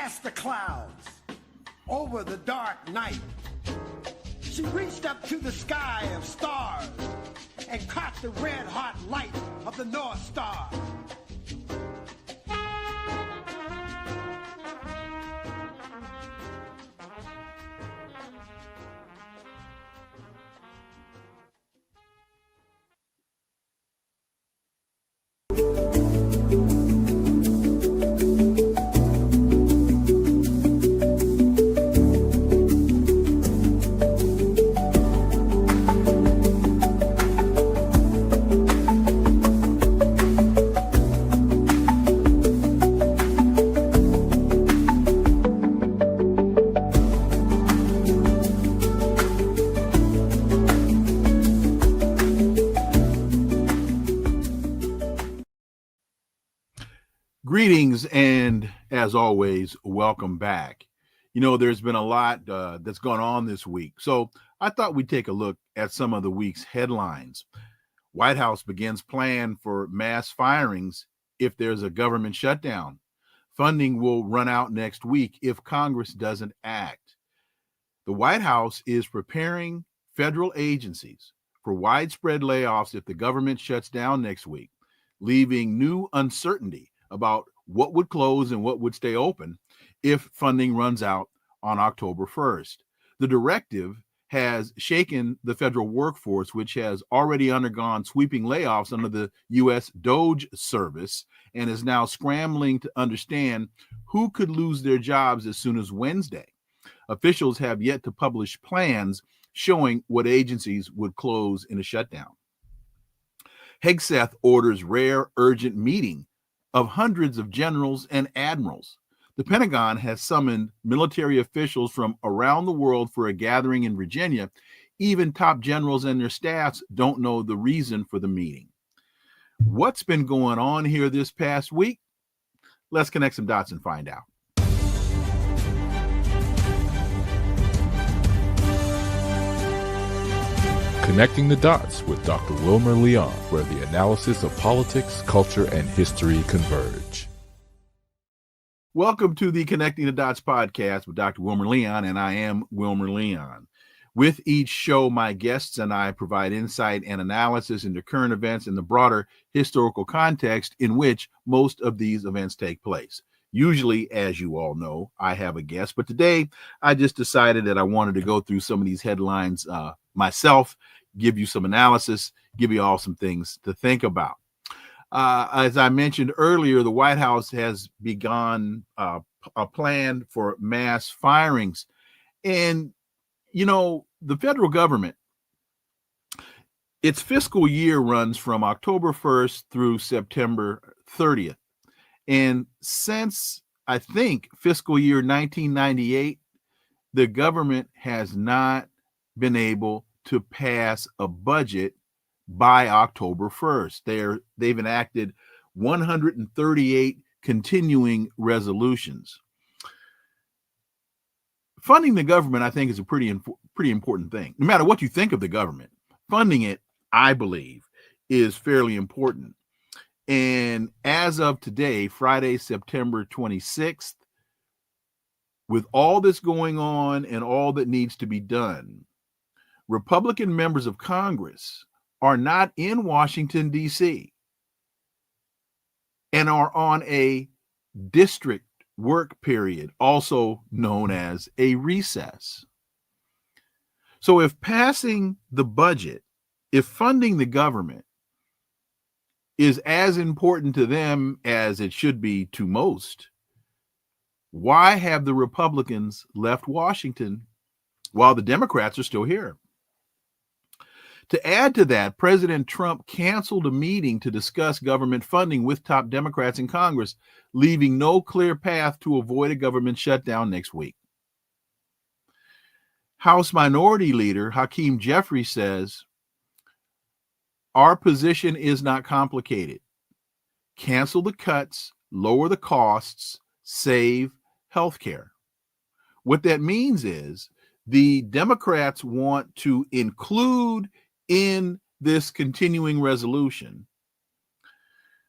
past the clouds, over the dark night. She reached up to the sky of stars and caught the red-hot light of the North Star. Greetings, and as always, welcome back. You know, there's been a lot that's gone on this week, so I thought we'd take a look at some of the week's headlines. White House begins plan for mass firings if there's a government shutdown. Funding will run out next week if Congress doesn't act. The White House is preparing federal agencies for widespread layoffs if the government shuts down next week, leaving new uncertainty about what would close and what would stay open if funding runs out on October 1st. The directive has shaken the federal workforce, which has already undergone sweeping layoffs under the U.S. DOGE service and is now scrambling to understand who could lose their jobs as soon as Wednesday. Officials have yet to publish plans showing what agencies would close in a shutdown. Hegseth orders rare urgent meeting of hundreds of generals and admirals. The Pentagon has summoned military officials from around the world for a gathering in Virginia. Even top generals and their staffs don't know the reason for the meeting. What's been going on here this past week? Let's connect some dots and find out. Connecting the Dots with Dr. Wilmer Leon, where the analysis of politics, culture, and history converge. Welcome to the Connecting the Dots podcast with Dr. Wilmer Leon, and I am Wilmer Leon. With each show, my guests and I provide insight and analysis into current events in the broader historical context in which most of these events take place. Usually, as you all know, I have a guest, but today I just decided that I wanted to go through some of these headlines myself, give you some analysis, give you all some things to think about. As I mentioned earlier, the White House has begun a plan for mass firings. And, you know, the federal government, its fiscal year runs from October 1st through September 30th. And since, I think, fiscal year 1998, the government has not been able to pass a budget by October 1st. They've enacted 138 continuing resolutions. Funding the government, I think, is a pretty important thing. No matter what you think of the government, funding it, I believe, is fairly important. And as of today, Friday, September 26th, with all this going on and all that needs to be done, Republican members of Congress are not in Washington, D.C., and are on a district work period, also known as a recess. So if passing the budget, if funding the government is as important to them as it should be to most, why have the Republicans left Washington while the Democrats are still here? To add to that, President Trump canceled a meeting to discuss government funding with top Democrats in Congress, leaving no clear path to avoid a government shutdown next week. House Minority Leader Hakeem Jeffries says, "Our position is not complicated. Cancel the cuts, lower the costs, save healthcare." What that means is the Democrats want to include in this continuing resolution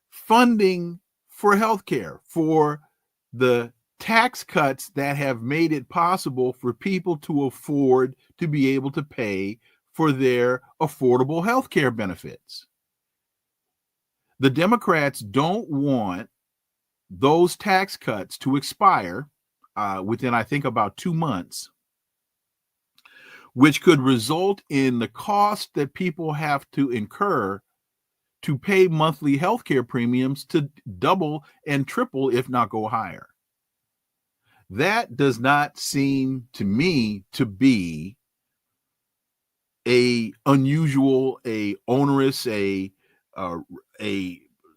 funding for healthcare, for the tax cuts that have made it possible for people to afford to be able to pay for their affordable health care benefits. The Democrats don't want those tax cuts to expire within, I think, about 2 months, which could result in the cost that people have to incur to pay monthly health care premiums to double and triple, if not go higher. That does not seem to me to be a unusual, a onerous, a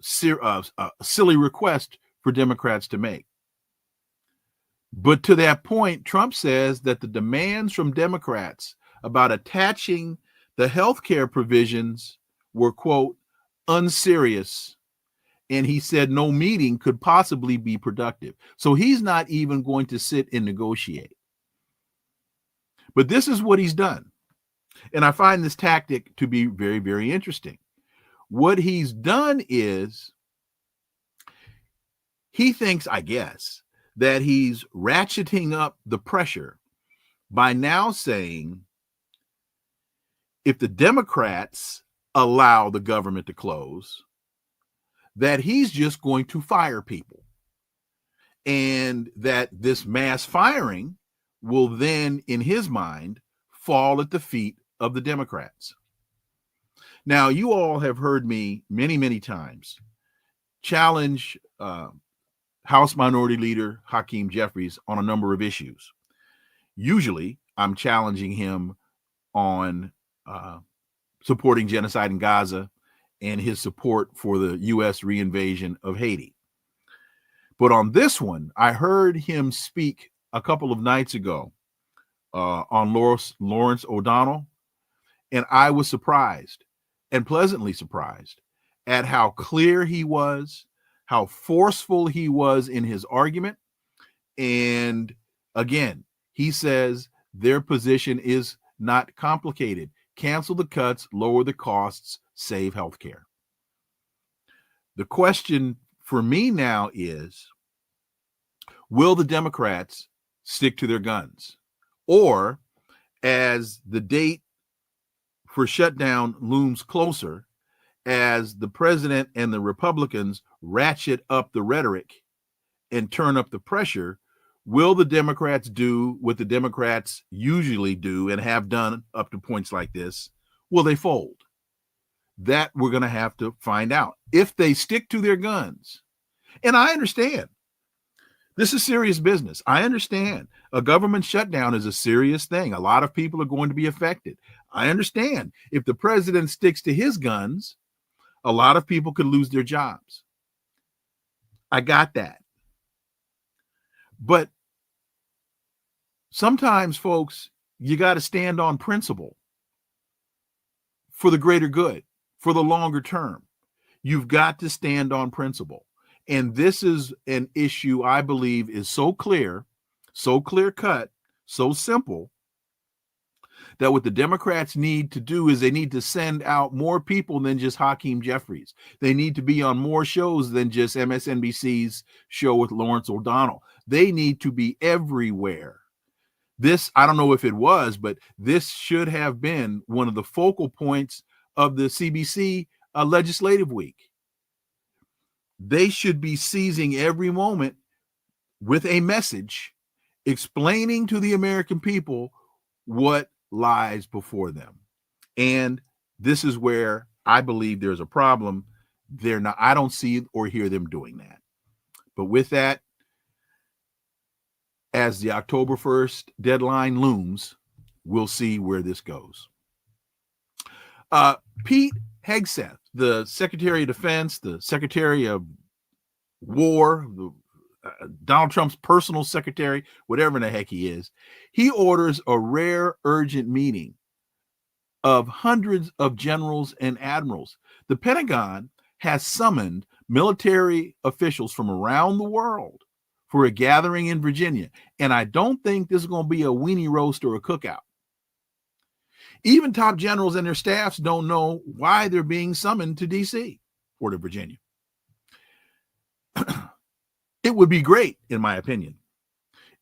silly request for Democrats to make. But to that point, Trump says that the demands from Democrats about attaching the health care provisions were, quote, unserious. And he said no meeting could possibly be productive. So he's not even going to sit and negotiate. But this is what he's done. And I find this tactic to be very, very interesting. What he's done is he thinks, I guess, that he's ratcheting up the pressure by now saying, if the Democrats allow the government to close, that he's just going to fire people. And that this mass firing will then, in his mind, fall at the feet of the Democrats. Now, you all have heard me many, many times challenge House Minority Leader Hakeem Jeffries on a number of issues. Usually, I'm challenging him on supporting genocide in Gaza and his support for the U.S. reinvasion of Haiti. But on this one, I heard him speak a couple of nights ago on Lawrence O'Donnell, and I was surprised and pleasantly surprised at how clear he was, how forceful he was in his argument. And again, he says their position is not complicated. Cancel the cuts, lower the costs, save healthcare. The question for me now is, will the Democrats stick to their guns? Or, as the date for shutdown looms closer, as the president and the Republicans ratchet up the rhetoric and turn up the pressure, will the Democrats do what the Democrats usually do and have done up to points like this? Will they fold? That we're going to have to find out. If they stick to their guns, and I understand, this is serious business. I understand a government shutdown is a serious thing. A lot of people are going to be affected. I understand if the president sticks to his guns, a lot of people could lose their jobs. I got that. But sometimes, folks, you got to stand on principle for the greater good, for the longer term. You've got to stand on principle. And this is an issue I believe is so clear cut, so simple, that what the Democrats need to do is they need to send out more people than just Hakeem Jeffries. They need to be on more shows than just MSNBC's show with Lawrence O'Donnell. They need to be everywhere. This, I don't know if it was, but this should have been one of the focal points of the CBC legislative week. They should be seizing every moment with a message explaining to the American people what lies before them. And this is where I believe there's a problem. I don't see or hear them doing that. But with that, as the October 1st deadline looms, we'll see where this goes. Pete Hegseth, the Secretary of Defense, the Secretary of War, Donald Trump's personal secretary, whatever the heck he is, he orders a rare urgent meeting of hundreds of generals and admirals. The Pentagon has summoned military officials from around the world for a gathering in Virginia. And I don't think this is going to be a weenie roast or a cookout. Even top generals and their staffs don't know why they're being summoned to D.C. or to Virginia. It would be great, in my opinion,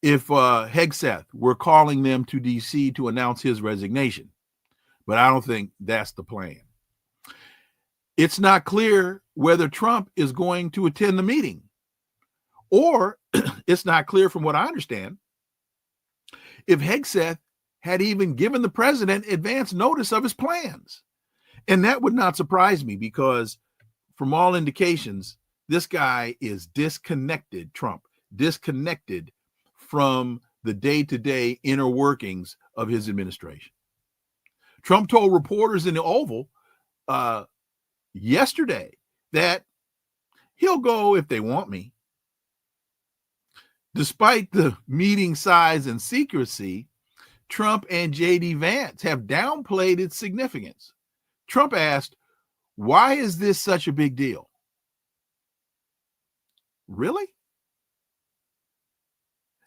if Hegseth were calling them to D.C. to announce his resignation. But I don't think that's the plan. It's not clear whether Trump is going to attend the meeting, or it's not clear from what I understand if Hegseth had even given the president advance notice of his plans. And that would not surprise me because from all indications, this guy is disconnected, Trump, disconnected from the day-to-day inner workings of his administration. Trump told reporters in the Oval yesterday that he'll go if they want me. Despite the meeting size and secrecy, Trump and J.D. Vance have downplayed its significance. Trump asked, "Why is this such a big deal?" Really?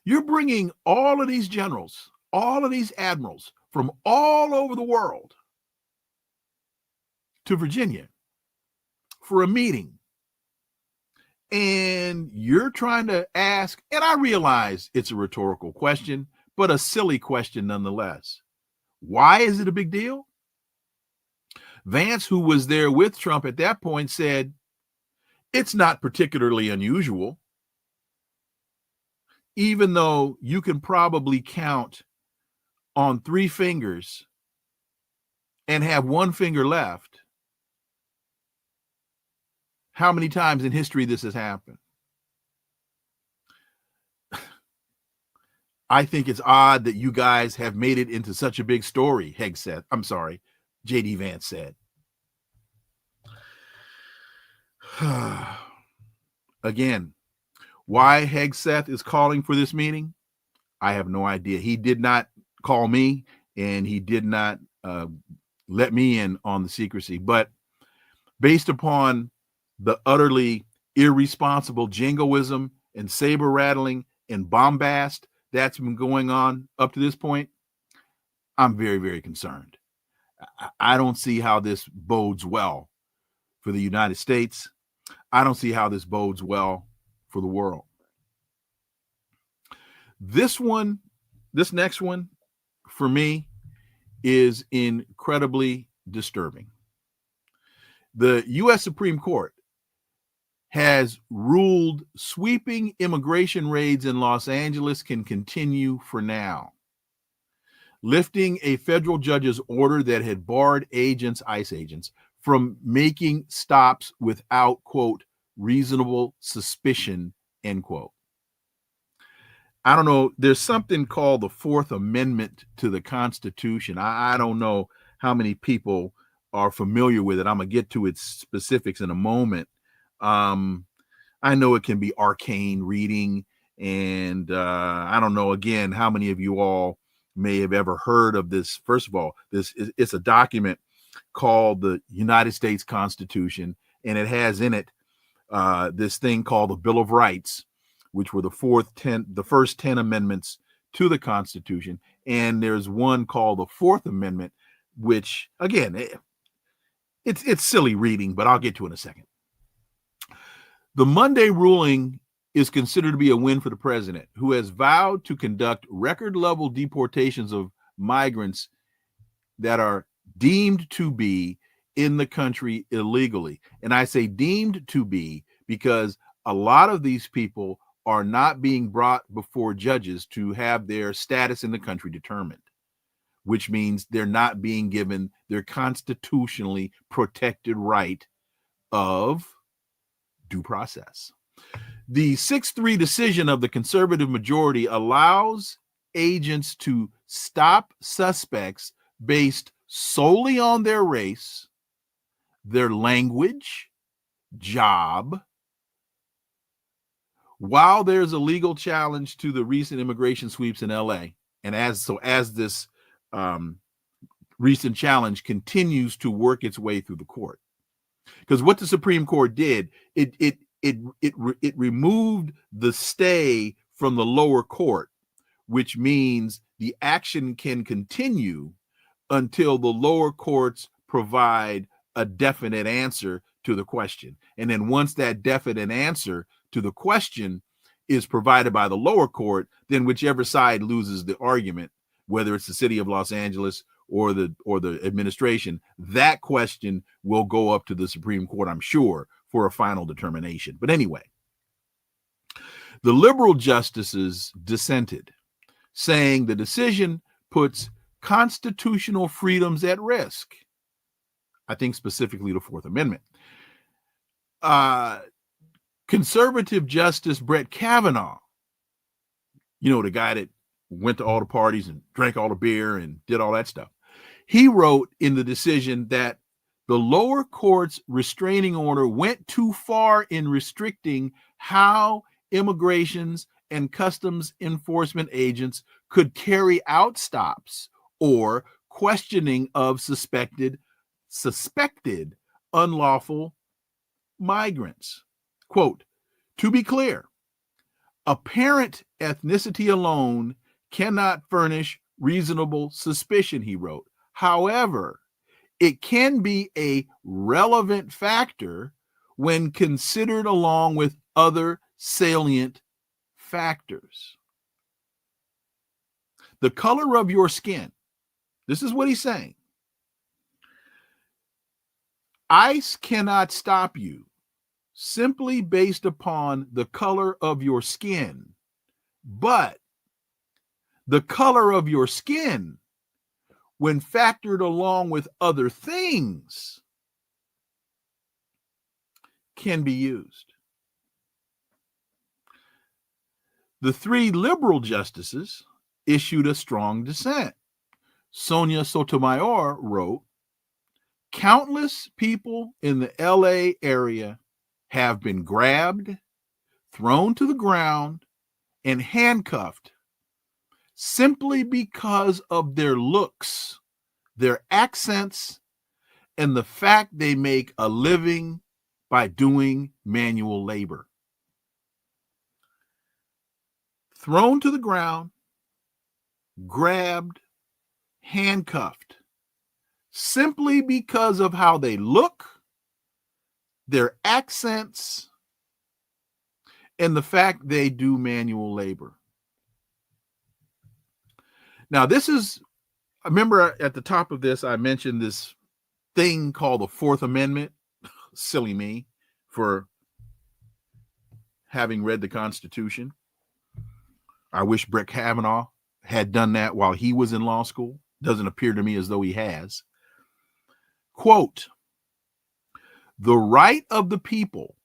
You're bringing all of these generals, all of these admirals from all over the world to Virginia for a meeting. And you're trying to ask, and I realize it's a rhetorical question, but a silly question nonetheless. Why is it a big deal? Vance, who was there with Trump at that point, said, it's not particularly unusual, even though you can probably count on 3 fingers and have 1 finger left how many times in history this has happened. I think it's odd that you guys have made it into such a big story, J.D. Vance said. Again, why Hegseth is calling for this meeting, I have no idea. He did not call me, and he did not let me in on the secrecy. But based upon the utterly irresponsible jingoism and saber rattling and bombast that's been going on up to this point, I'm very, very concerned. I don't see how this bodes well for the United States. I don't see how this bodes well for the world. This next one, for me, is incredibly disturbing. The U.S. Supreme Court has ruled sweeping immigration raids in Los Angeles can continue for now, lifting a federal judge's order that had barred ICE agents, from making stops without, quote, reasonable suspicion, end quote. I don't know. There's something called the Fourth Amendment to the Constitution. I don't know how many people are familiar with it. I'm going to get to its specifics in a moment. I know it can be arcane reading, and I don't know, again, how many of you all may have ever heard of this. First of all, it's a document called the United States Constitution, and it has in it this thing called the Bill of Rights, which were the first 10 amendments to the Constitution. And there's one called the Fourth Amendment, which, again, it's silly reading, but I'll get to it in a second. The Monday ruling is considered to be a win for the president, who has vowed to conduct record-level deportations of migrants that are deemed to be in the country illegally. And I say deemed to be because a lot of these people are not being brought before judges to have their status in the country determined, which means they're not being given their constitutionally protected right of due process. The 6-3 decision of the conservative majority allows agents to stop suspects based solely on their race, their language, job, while there's a legal challenge to the recent immigration sweeps in LA. And as this recent challenge continues to work its way through the court. Because what the Supreme Court did, it removed the stay from the lower court, which means the action can continue until the lower courts provide a definite answer to the question. And then once that definite answer to the question is provided by the lower court, then whichever side loses the argument, whether it's the city of Los Angeles or the administration, that question will go up to the Supreme Court, I'm sure, for a final determination. But anyway, the liberal justices dissented, saying the decision puts constitutional freedoms at risk. I think specifically the Fourth Amendment. Conservative Justice Brett Kavanaugh, you know, the guy that went to all the parties and drank all the beer and did all that stuff, he wrote in the decision that the lower court's restraining order went too far in restricting how immigrations and customs enforcement agents could carry out stops or questioning of suspected unlawful migrants. Quote, to be clear, apparent ethnicity alone cannot furnish reasonable suspicion, he wrote. However, it can be a relevant factor when considered along with other salient factors. The color of your skin, this is what he's saying. ICE cannot stop you simply based upon the color of your skin, but the color of your skin, when factored along with other things, can be used. The three liberal justices issued a strong dissent. Sonia Sotomayor wrote, countless people in the LA area have been grabbed, thrown to the ground, and handcuffed simply because of their looks, their accents, and the fact they make a living by doing manual labor. Thrown to the ground, grabbed, handcuffed, simply because of how they look, their accents, and the fact they do manual labor. Now, this is, I remember at the top of this, I mentioned this thing called the Fourth Amendment. Silly me for having read the Constitution. I wish Brett Kavanaugh had done that while he was in law school. Doesn't appear to me as though he has. Quote, the right of the people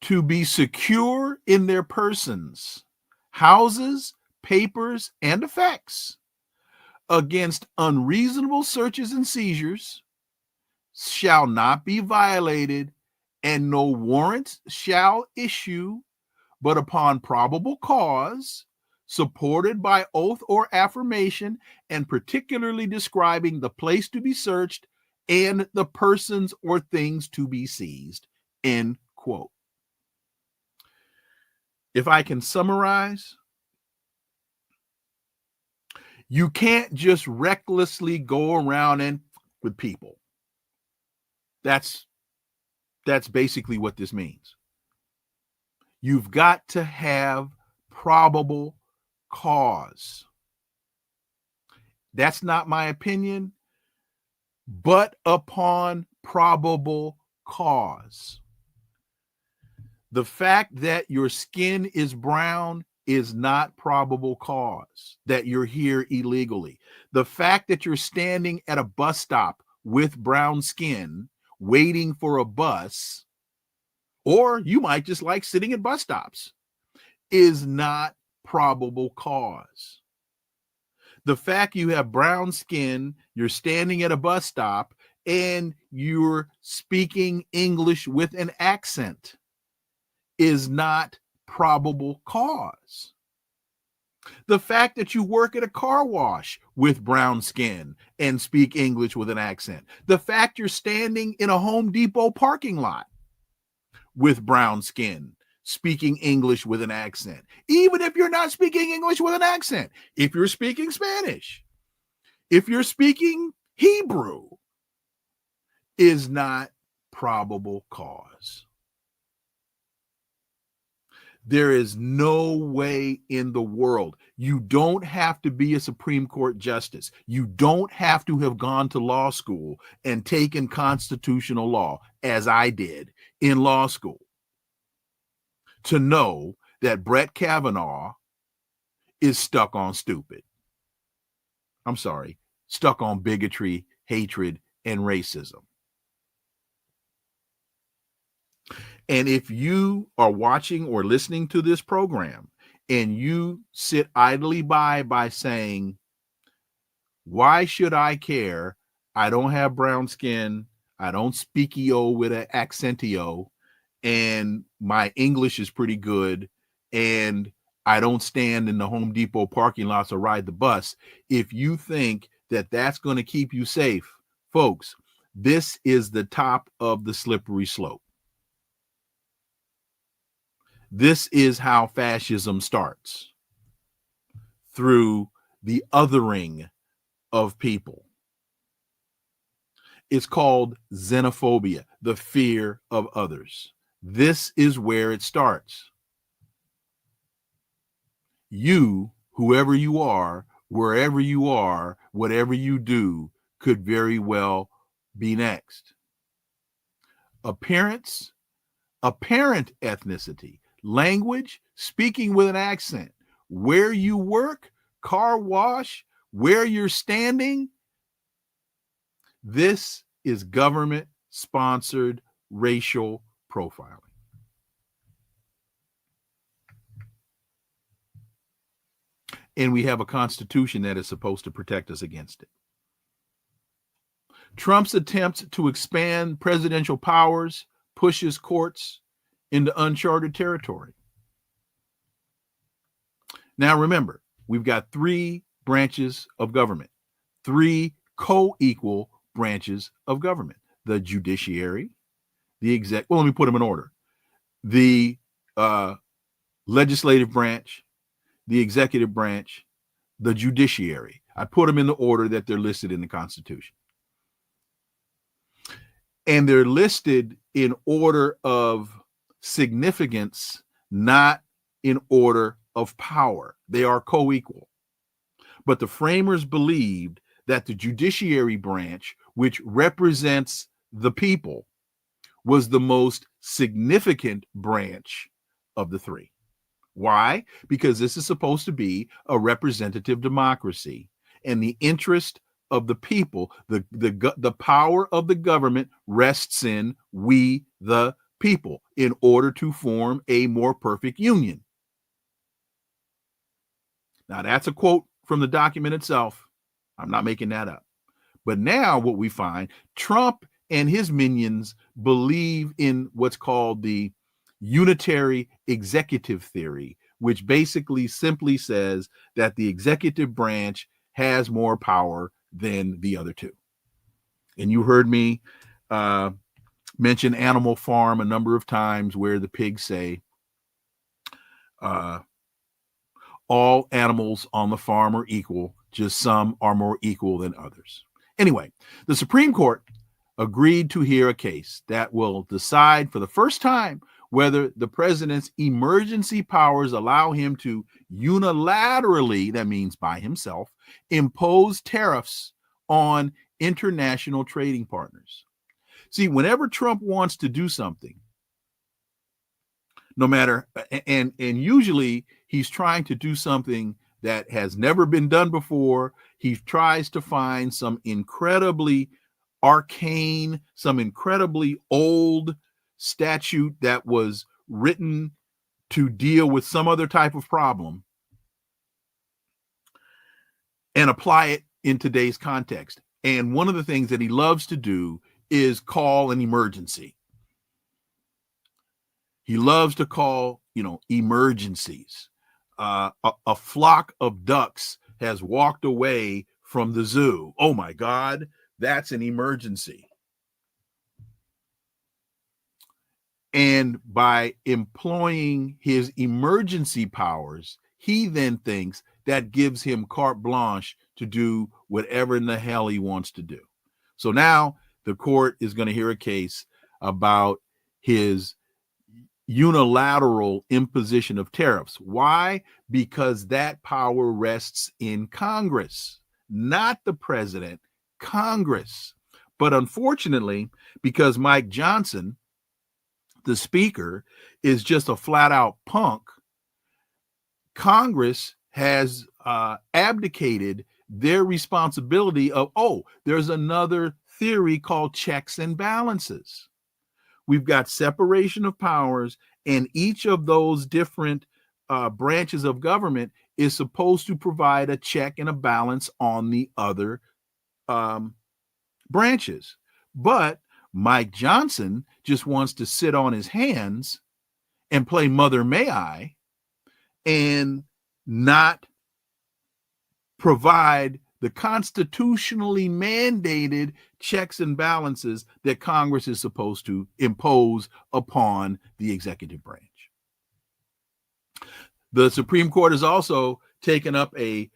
to be secure in their persons, houses, papers, and effects against unreasonable searches and seizures shall not be violated, and no warrant shall issue but upon probable cause, supported by oath or affirmation, and particularly describing the place to be searched and the persons or things to be seized, end quote. If I can summarize, you can't just recklessly go around and with people. That's basically what this means. You've got to have probable cause. That's not my opinion, but upon probable cause. The fact that your skin is brown is not probable cause that you're here illegally. The fact that you're standing at a bus stop with brown skin waiting for a bus, or you might just like sitting at bus stops, is not probable cause. The fact you have brown skin, you're standing at a bus stop, and you're speaking English with an accent is not probable cause. The fact that you work at a car wash with brown skin and speak English with an accent. The fact you're standing in a Home Depot parking lot with brown skin, speaking English with an accent. Even if you're not speaking English with an accent, if you're speaking Spanish, if you're speaking Hebrew, is not probable cause. There is no way in the world. You don't have to be a Supreme Court justice. You don't have to have gone to law school and taken constitutional law, as I did in law school, to know that Brett Kavanaugh is stuck on stupid. I'm sorry, stuck on bigotry, hatred, and racism. And if you are watching or listening to this program and you sit idly by saying, why should I care? I don't have brown skin. I don't speak EO with an accentio, and my English is pretty good, and I don't stand in the Home Depot parking lots or ride the bus. If you think that that's going to keep you safe, folks, this is the top of the slippery slope. This is how fascism starts, through the othering of people. It's called xenophobia, the fear of others. This is where it starts. You, whoever you are, wherever you are, whatever you do, could very well be next. Appearance, apparent ethnicity, language, speaking with an accent, where you work, car wash, where you're standing. This is government-sponsored racial profiling. And we have a constitution that is supposed to protect us against it. Trump's attempts to expand presidential powers pushes courts into uncharted territory. Now remember, we've got three branches of government, three co-equal branches of government: the judiciary, the let me put them in order: the legislative branch, the executive branch, the judiciary. I put them in the order that they're listed in the Constitution. And they're listed in order of significance, not in order of power. They are co-equal. But the framers believed that the judiciary branch, which represents the people, was the most significant branch of the three. Why? Because this is supposed to be a representative democracy, and the interest of the people, the power of the government rests in we the people, in order to form a more perfect union. Now, that's a quote from the document itself. I'm not making that up. But now what we find, Trump and his minions believe in what's called the unitary executive theory, which basically simply says that the executive branch has more power than the other two. And you heard me mention Animal Farm a number of times, where the pigs say, all animals on the farm are equal, just some are more equal than others. Anyway, the Supreme Court agreed to hear a case that will decide for the first time whether the president's emergency powers allow him to unilaterally, that means by himself, impose tariffs on international trading partners. See, whenever Trump wants to do something, no matter, and usually he's trying to do something that has never been done before, he tries to find some incredibly arcane, some incredibly old statute that was written to deal with some other type of problem and apply it in today's context. And one of the things that he loves to do is call an emergency. He loves to call, emergencies. A flock of ducks has walked away from the zoo. Oh my God, that's an emergency. And by employing his emergency powers, he then thinks that gives him carte blanche to do whatever in the hell he wants to do. So now the court is going to hear a case about his unilateral imposition of tariffs. Why? Because that power rests in Congress, not the president, Congress. But unfortunately, because Mike Johnson, the speaker, is just a flat out punk, Congress has abdicated their responsibility of, there's another theory called checks and balances. We've got separation of powers, and each of those different branches of government is supposed to provide a check and a balance on the other branches. But Mike Johnson just wants to sit on his hands and play Mother May I and not provide the constitutionally mandated checks and balances that Congress is supposed to impose upon the executive branch. The Supreme Court has also taken up a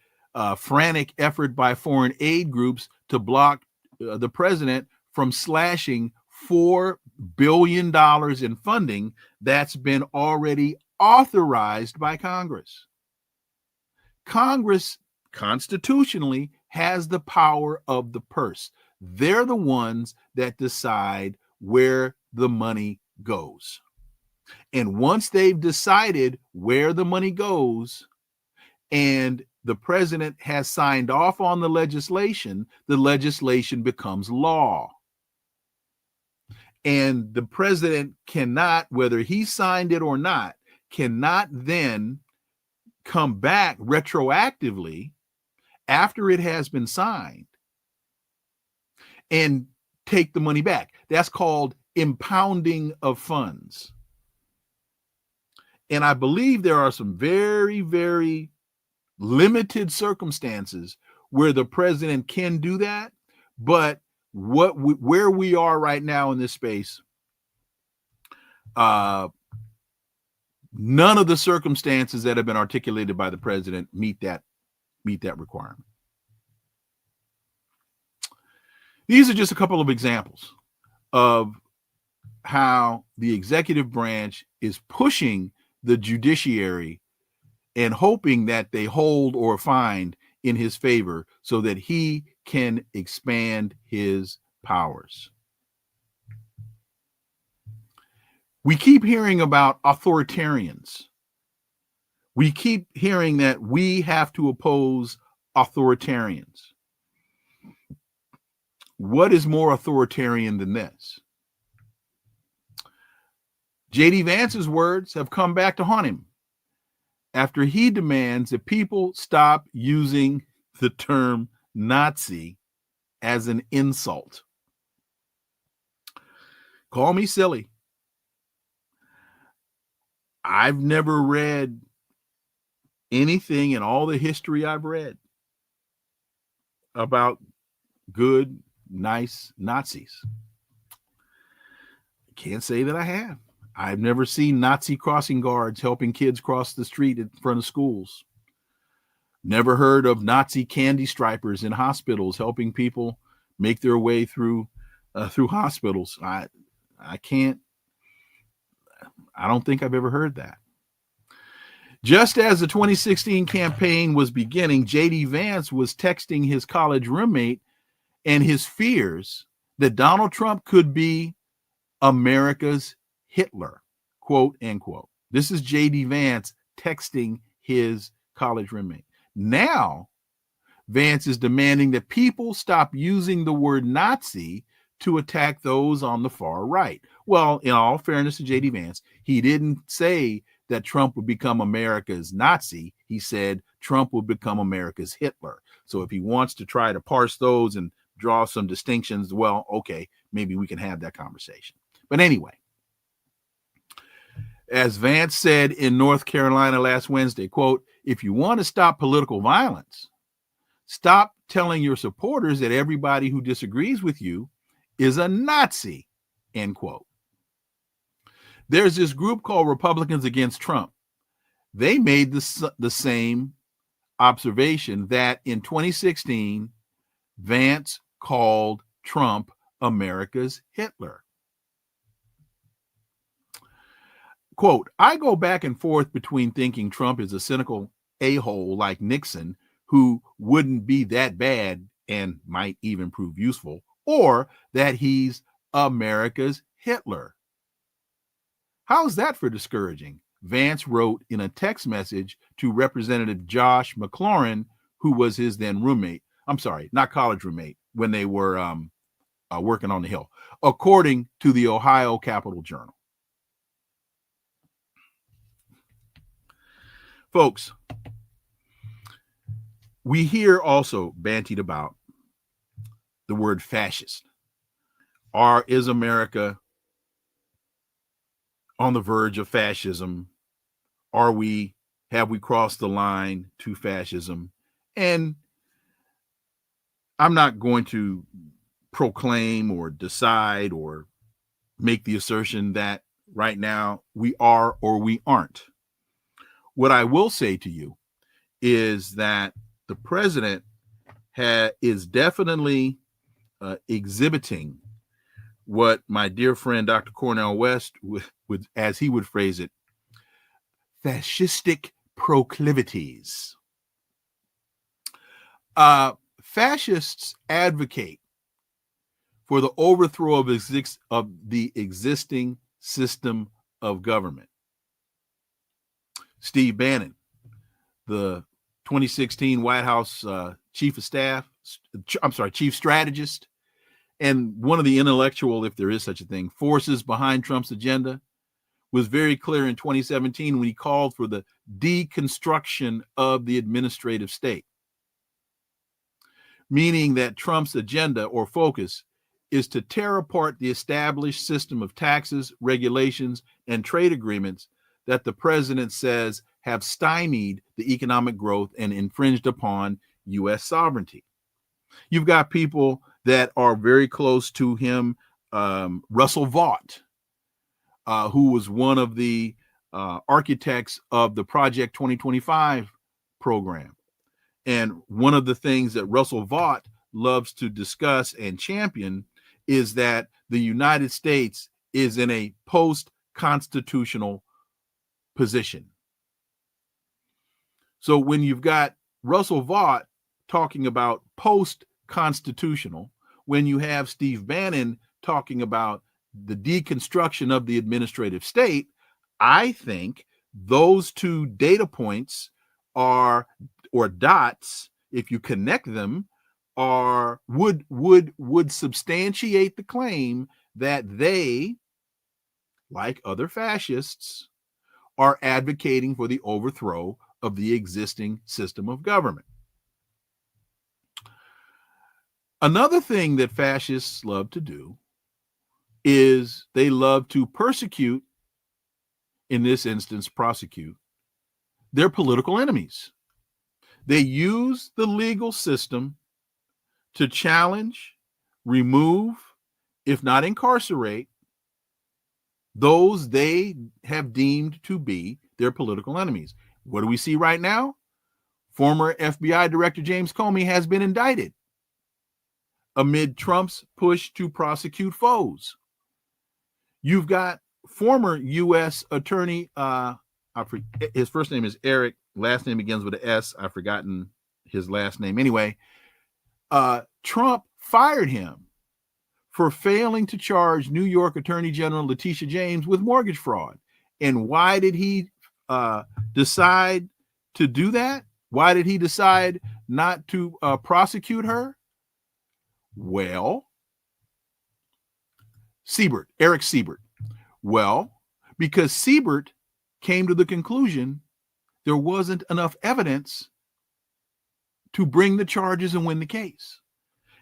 frantic effort by foreign aid groups to block the president from slashing $4 billion in funding that's been already authorized by Congress. Congress constitutionally has the power of the purse. They're the ones that decide where the money goes. And once they've decided where the money goes and the president has signed off on the legislation becomes law. And the president cannot, whether he signed it or not, cannot then come back retroactively after it has been signed and take the money back. That's called impounding of funds. And I believe there are some very, very limited circumstances where the president can do that. But where we are right now in this space, none of the circumstances that have been articulated by the president meet that requirement. These are just a couple of examples of how the executive branch is pushing the judiciary and hoping that they hold or find in his favor so that he can expand his powers. We keep hearing about authoritarians. We keep hearing that we have to oppose authoritarians. What is more authoritarian than this? J.D. Vance's words have come back to haunt him after he demands that people stop using the term Nazi as an insult. Call me silly. I've never read anything in all the history I've read about good, nice Nazis. Can't say that I have. I've never seen Nazi crossing guards helping kids cross the street in front of schools. Never heard of Nazi candy stripers in hospitals helping people make their way through hospitals. I don't think I've ever heard that. Just as the 2016 campaign was beginning, J.D. Vance was texting his college roommate and his fears that Donald Trump could be America's Hitler, quote, end quote. This is J.D. Vance texting his college roommate. Now, Vance is demanding that people stop using the word Nazi to attack those on the far right. Well, in all fairness to J.D. Vance, he didn't say that Trump would become America's Nazi. He said Trump would become America's Hitler. So if he wants to try to parse those and draw some distinctions, well, okay, maybe we can have that conversation. But anyway, as Vance said in North Carolina last Wednesday, quote, if you want to stop political violence, stop telling your supporters that everybody who disagrees with you is a Nazi, end quote. There's this group called Republicans Against Trump. They made the same observation that in 2016, Vance called Trump America's Hitler. Quote, I go back and forth between thinking Trump is a cynical a-hole like Nixon, who wouldn't be that bad and might even prove useful, or that he's America's Hitler. How's that for discouraging? Vance wrote in a text message to Representative Josh McLaurin, who was his then roommate. I'm sorry, not college roommate, when they were working on the Hill, according to the Ohio Capitol Journal. Folks, we hear also bantied about the word fascist. Is America on the verge of fascism? Have we crossed the line to fascism? And I'm not going to proclaim or decide or make the assertion that right now we are or we aren't. What I will say to you is that the president is definitely exhibiting what my dear friend Dr. Cornel West would, as he would phrase it, fascistic proclivities. Fascists advocate for the overthrow of the existing system of government. Steve Bannon, the 2016 White House chief strategist, and one of the intellectual, if there is such a thing, forces behind Trump's agenda, was very clear in 2017 when he called for the deconstruction of the administrative state, meaning that Trump's agenda or focus is to tear apart the established system of taxes, regulations, and trade agreements that the president says have stymied the economic growth and infringed upon U.S. sovereignty. You've got people that are very close to him, Russell Vought, who was one of the architects of the Project 2025 program. And one of the things that Russell Vought loves to discuss and champion is that the United States is in a post-constitutional position. So when you've got Russell Vought talking about post-constitutional, when you have Steve Bannon talking about the deconstruction of the administrative state, I think those two data points or dots, if you connect them, would substantiate the claim that they, like other fascists, are advocating for the overthrow of the existing system of government. Another thing that fascists love to do is they love to persecute, in this instance, prosecute, their political enemies. They use the legal system to challenge, remove, if not incarcerate, those they have deemed to be their political enemies. What do we see right now? Former FBI Director James Comey has been indicted amid Trump's push to prosecute foes. You've got former U.S. Attorney, his first name is Eric, last name begins with an S. I've forgotten his last name. Anyway, Trump fired him for failing to charge New York Attorney General Letitia James with mortgage fraud. And why did he decide to do that? Why did he decide not to prosecute her? Well, Eric Siebert. Well, because Siebert came to the conclusion there wasn't enough evidence to bring the charges and win the case.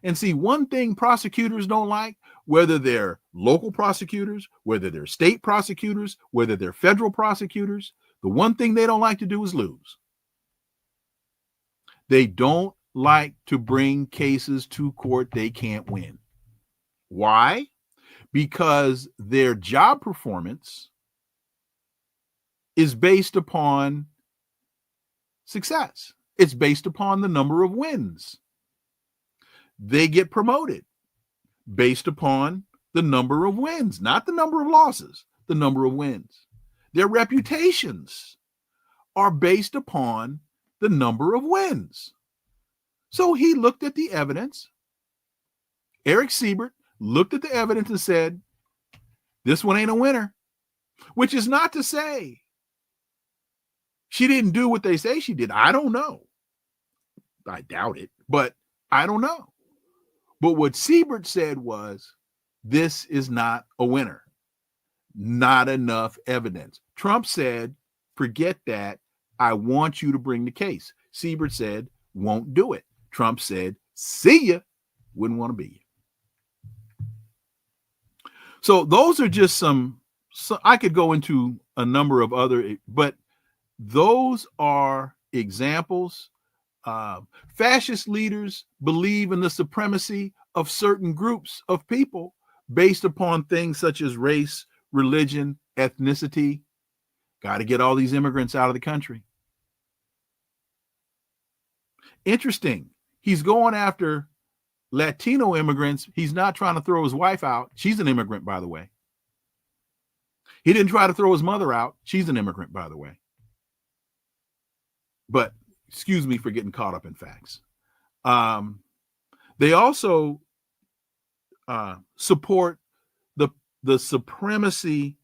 And see, one thing prosecutors don't like, whether they're local prosecutors, whether they're state prosecutors, whether they're federal prosecutors, the one thing they don't like to do is lose. They don't like to bring cases to court they can't win. Why? Because their job performance is based upon success. It's based upon the number of wins. They get promoted based upon the number of wins, not the number of losses, the number of wins. Their reputations are based upon the number of wins. So he looked at the evidence. Eric Siebert looked at the evidence and said, this one ain't a winner, which is not to say she didn't do what they say she did. I don't know. I doubt it, but I don't know. But what Siebert said was, this is not a winner. Not enough evidence. Trump said, forget that. I want you to bring the case. Siebert said, won't do it. Trump said, see ya. Wouldn't want to be you. So those are just some I could go into a number of other, but those are examples. Fascist leaders believe in the supremacy of certain groups of people based upon things such as race, religion, ethnicity. Got to get all these immigrants out of the country. Interesting. He's going after Latino immigrants. He's not trying to throw his wife out. She's an immigrant, by the way. He didn't try to throw his mother out. She's an immigrant, by the way. But excuse me for getting caught up in facts. They also support the supremacy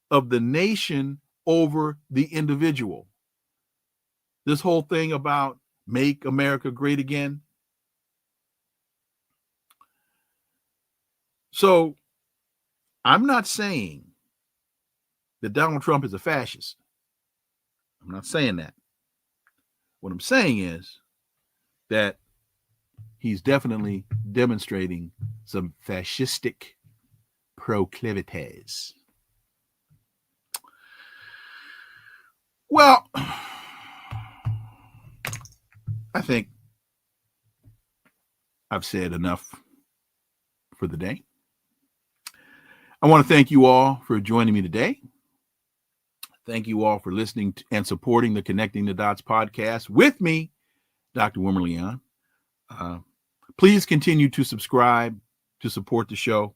of the nation over the individual. This whole thing about make America great again. So I'm not saying that Donald Trump is a fascist. I'm not saying that. What I'm saying is that he's definitely demonstrating some fascistic proclivities. Well, I think I've said enough for the day. I want to thank you all for joining me today. Thank you all for listening to and supporting the Connecting the Dots podcast with me, Dr. Wilmer Leon. Please continue to subscribe to support the show.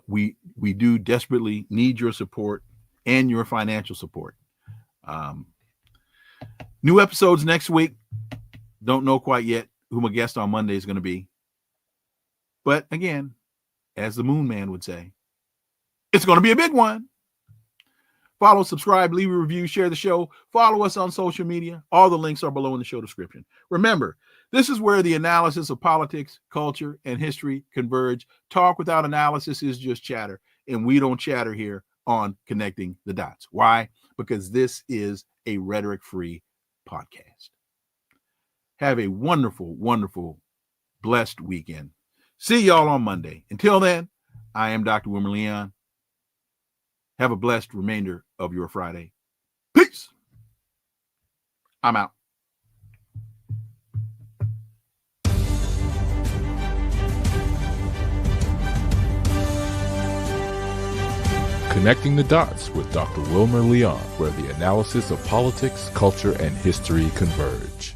We do desperately need your support and your financial support. New episodes next week. Don't know quite yet who my guest on Monday is going to be. But again, as the Moon Man would say, it's going to be a big one. Follow, subscribe, leave a review, share the show. Follow us on social media. All the links are below in the show description. Remember, this is where the analysis of politics, culture, and history converge. Talk without analysis is just chatter, and we don't chatter here on Connecting the Dots. Why? Because this is a rhetoric-free podcast. Have a wonderful, wonderful, blessed weekend. See y'all on Monday. Until then, I am Dr. Wilmer Leon. Have a blessed remainder of your Friday. Peace. I'm out. Connecting the Dots with Dr. Wilmer Leon, where the analysis of politics, culture, and history converge.